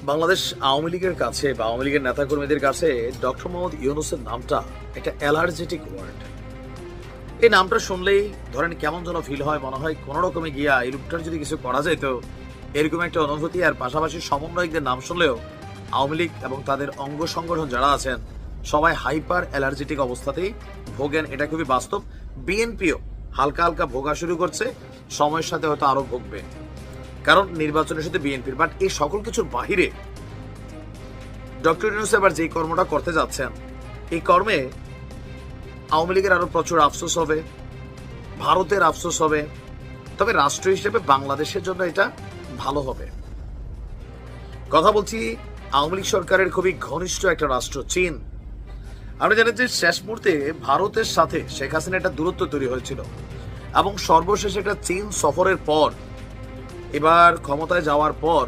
বাংলাদেশ আওয়ামী লীগের কাছে বা আওয়ামী লীগের নেতাকর্মীদের কাছে ডক্টর মোহাম্মদ ইউনূসের নামটা একটা অ্যালার্জেটিক ওয়ার্ড। এই নামটা শুনলেই ধরেন কেমন যেন ফিল হয়, মনে হয় কোনো রকমে গিয়া এই লোকটার যদি কিছু করা যায় তো এরকম একটা অনুভূতি। আর পাশাপাশি সমন্বয়কদের নাম শুনলেও আওয়ামী লীগ এবং তাদের অঙ্গ সংগঠন যারা আছেন সবাই হাইপার অ্যালার্জেটিক অবস্থাতেই ভোগেন, এটা খুবই বাস্তব। বিএনপিও হালকা হালকা ভোগা শুরু করছে, সময়ের সাথে হয়তো আরো ভোগবে, কারণ নির্বাচনের সাথে বিএনপির। বাট এই সকল কিছুর বাহিরে ডক্টর ইউনূস এবার যে কর্মটা করতে যাচ্ছেন, এই কর্মে আওয়ামী লীগের আরো প্রচুর আফসোস হবে, ভারতের আফসোস হবে, তবে রাষ্ট্র হিসেবে বাংলাদেশের জন্য এটা ভালো হবে। কথা বলছি আওয়ামী লীগ সরকারের খুবই ঘনিষ্ঠ একটা রাষ্ট্র চীন। আপনি জানেন যে শেষ মুহূর্তে ভারতের সাথে শেখ হাসিনা একটা দূরত্ব তৈরি হয়েছিল, এবং সর্বশেষ একটা চীন সফরের পর, এবার ক্ষমতায় যাওয়ার পর